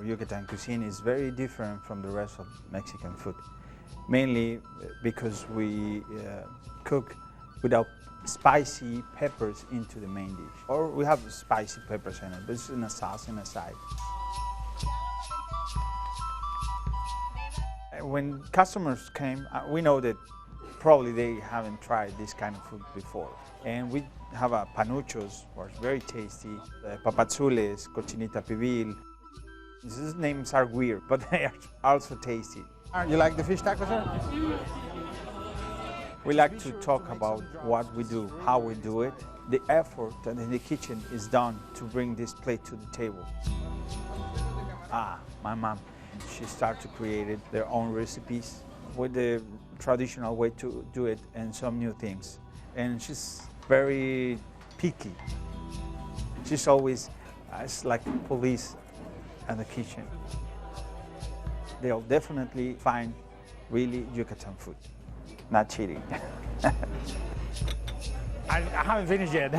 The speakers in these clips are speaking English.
Yucatan cuisine is very different from the rest of Mexican food, mainly because we cook without spicy peppers into the main dish. Or we have spicy peppers in it, but it's in a sauce in a side. When customers came, we know that probably they haven't tried this kind of food before. And we have panuchos, which are very tasty, papazules, cochinita pibil. These names are weird, but they are also tasty. You like the fish tacos, sir? We like to talk about what we do, how we do it. The effort that in the kitchen is done to bring this plate to the table. My mom, she started to create their own recipes with the traditional way to do it and some new things. And she's very picky. She's always it's like police in the kitchen. They'll definitely find really Yucatan food. Not cheating. I haven't finished yet.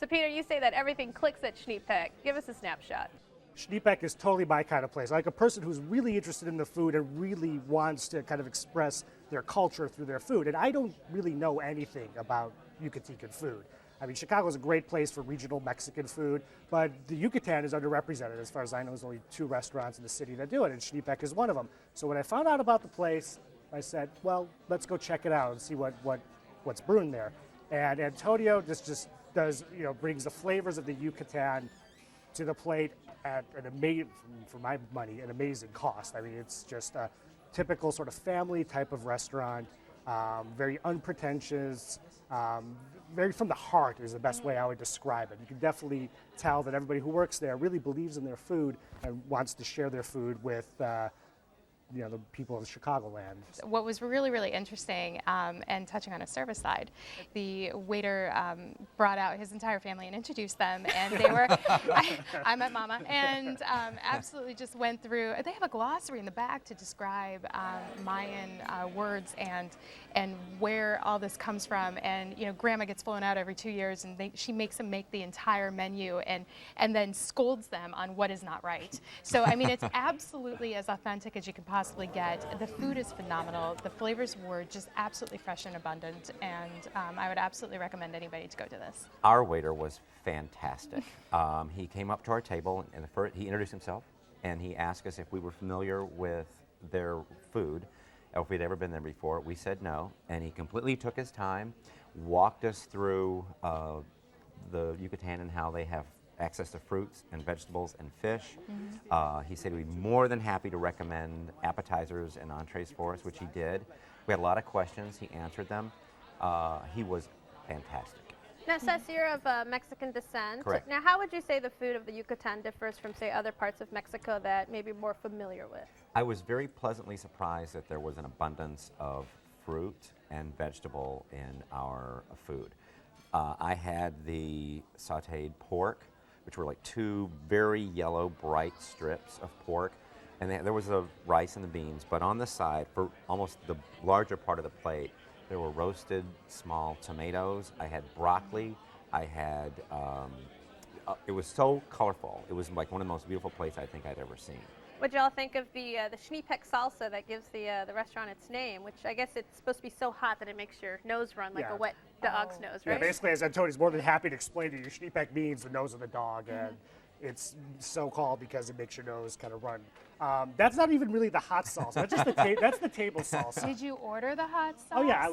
So Peter, you say that everything clicks at Xni-Pec. Give us a snapshot. Xni-Pec is totally my kind of place. Like a person who's really interested in the food and really wants to kind of express their culture through their food. And I don't really know anything about Yucatecan food. I mean, Chicago is a great place for regional Mexican food, but the Yucatan is underrepresented. As far as I know, there's only 2 restaurants in the city that do it, and Xni-Pec is one of them. So when I found out about the place, I said, well, let's go check it out and see what's brewing there. And Antonio just does, brings the flavors of the Yucatan to the plate at an amazing, for my money, an amazing cost. I mean, it's just a typical sort of family type of restaurant, very unpretentious, very from the heart is the best way I would describe it. You can definitely tell that everybody who works there really believes in their food and wants to share their food with the people of Chicagoland. What was really, really interesting, and touching on a service side, the waiter brought out his entire family and introduced them, and they were, I met Mama, and absolutely just went through, they have a glossary in the back to describe Mayan words and where all this comes from, and Grandma gets flown out every 2 years, and she makes them make the entire menu and then scolds them on what is not right. So, I mean, it's absolutely as authentic as you can possibly get. The food is phenomenal. The flavors were just absolutely fresh and abundant, and I would absolutely recommend anybody to go to this. Our waiter was fantastic. He came up to our table, and he introduced himself, and he asked us if we were familiar with their food, or if we'd ever been there before. We said no, and he completely took his time, walked us through the Yucatan and how they have access to fruits and vegetables and fish. He said he'd be more than happy to recommend appetizers and entrees for us, which he did. We had a lot of questions. He answered them. He was fantastic. Now, it says you're of Mexican descent. Correct. Now, how would you say the food of the Yucatan differs from, say, other parts of Mexico that maybe more familiar with? I was very pleasantly surprised that there was an abundance of fruit and vegetable in our food. I had the sautéed pork, which were like 2 very yellow, bright strips of pork. And there was the rice and the beans, but on the side, for almost the larger part of the plate, there were roasted small tomatoes. I had broccoli. I had, it was so colorful. It was like one of the most beautiful plates I think I'd ever seen. What y'all think of the Xni-Pec salsa that gives the restaurant its name, which I guess it's supposed to be so hot that it makes your nose run like a wet dog's nose, right? Yeah, basically, as Antonio's more than happy to explain to you, Xni-Pec means the nose of the dog, and it's so called because it makes your nose kind of run. That's not even really the hot salsa. That's just that's the table salsa. Did you order the hot sauce? Oh yeah,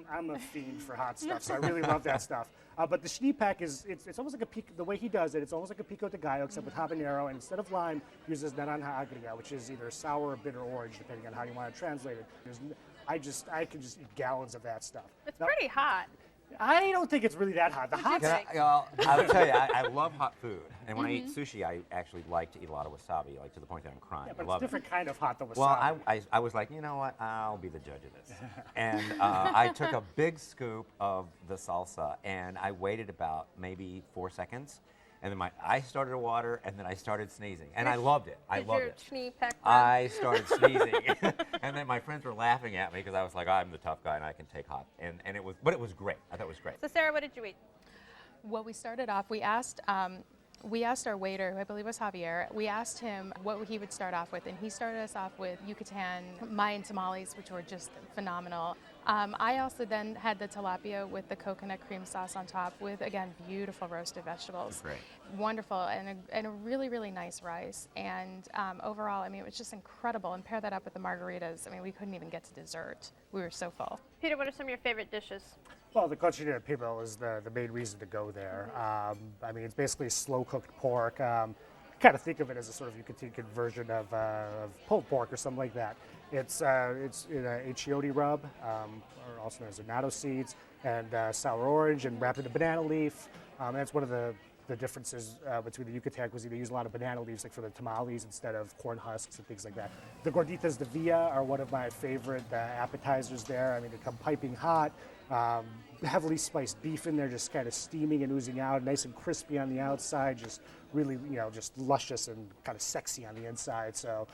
I'm a fiend for hot stuff, so I really love that stuff. But the Xni-Pec it's almost like the way he does it, it's almost like a pico de gallo except with habanero, and instead of lime, he uses naranja agria, which is either sour or bitter orange, depending on how you want to translate it. I can just eat gallons of that stuff. It's pretty hot. I don't think it's really that hot. The hot I'll tell you, I love hot food. And when I eat sushi, I actually like to eat a lot of wasabi, like to the point that I'm crying. Yeah, but I love it's a different kind of hot than wasabi. Well, I was like, you know what? I'll be the judge of this. And I took a big scoop of the salsa, and I waited about maybe 4 seconds. and then my eyes started to water, and then I started sneezing, and I loved it. I loved it. Xni-Pec I started sneezing, and then my friends were laughing at me because I was like, I'm the tough guy and I can take hot, and it was great. I thought it was great. So Sarah, what did you eat? Well, we started off, we asked our waiter, who I believe was Javier, we asked him what he would start off with, and he started us off with Yucatan Mayan tamales, which were just phenomenal. I also then had the tilapia with the coconut cream sauce on top with, again, beautiful roasted vegetables. Great. Wonderful, and a really, really nice rice. And overall, I mean, it was just incredible. And pair that up with the margaritas, I mean, we couldn't even get to dessert. We were so full. Peter, what are some of your favorite dishes? Well, the cochinita pibil is the main reason to go there. I mean, it's basically slow-cooked pork. Kind of think of it as a sort of Yucatecan version of pulled pork or something like that. It's in a achiote rub, or also known as annatto seeds, and sour orange, and wrapped in a banana leaf. That's one of the differences between the Yucatan cuisine. They use a lot of banana leaves, like for the tamales, instead of corn husks and things like that. The gorditas de villa are one of my favorite appetizers there. I mean, they come piping hot. Heavily spiced beef in there, just kind of steaming and oozing out, nice and crispy on the outside, just really, just luscious and kind of sexy on the inside. So,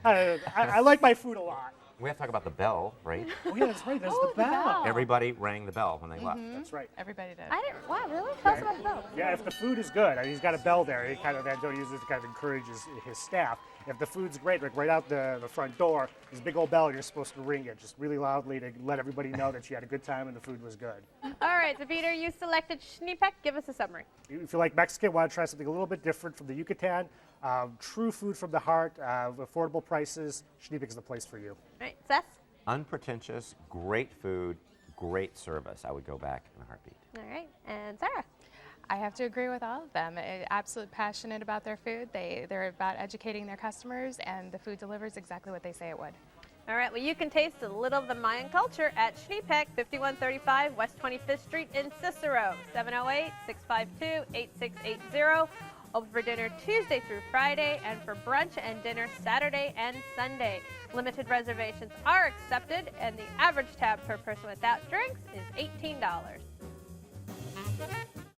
I like my food a lot. We have to talk about the bell, right? Oh yeah, that's right. There's the bell. Everybody rang the bell when they left. That's right. Everybody did. I didn't. Wow, really? Tell us about the bell. Yeah, if the food is good, I mean, he's got a bell there. He kind of Antonio uses it to kind of encourage his staff. If the food's great, like right out the front door, there's a big old bell. You're supposed to ring it just really loudly to let everybody know that you had a good time and the food was good. All right, so Peter, you selected Xni-Pec. Give us a summary. If you like Mexican, want to try something a little bit different from the Yucatan, true food from the heart, affordable prices, Xni-Pec is the place for you. All right, Seth? Unpretentious, great food, great service. I would go back in a heartbeat. All right, and Sarah? I have to agree with all of them. Absolutely passionate about their food. They're about educating their customers, and the food delivers exactly what they say it would. All right, well, you can taste a little of the Mayan culture at Xni-Pec, 5135 West 25th Street in Cicero, 708-652-8680. Open for dinner Tuesday through Friday, and for brunch and dinner Saturday and Sunday. Limited reservations are accepted, and the average tab per person without drinks is $18.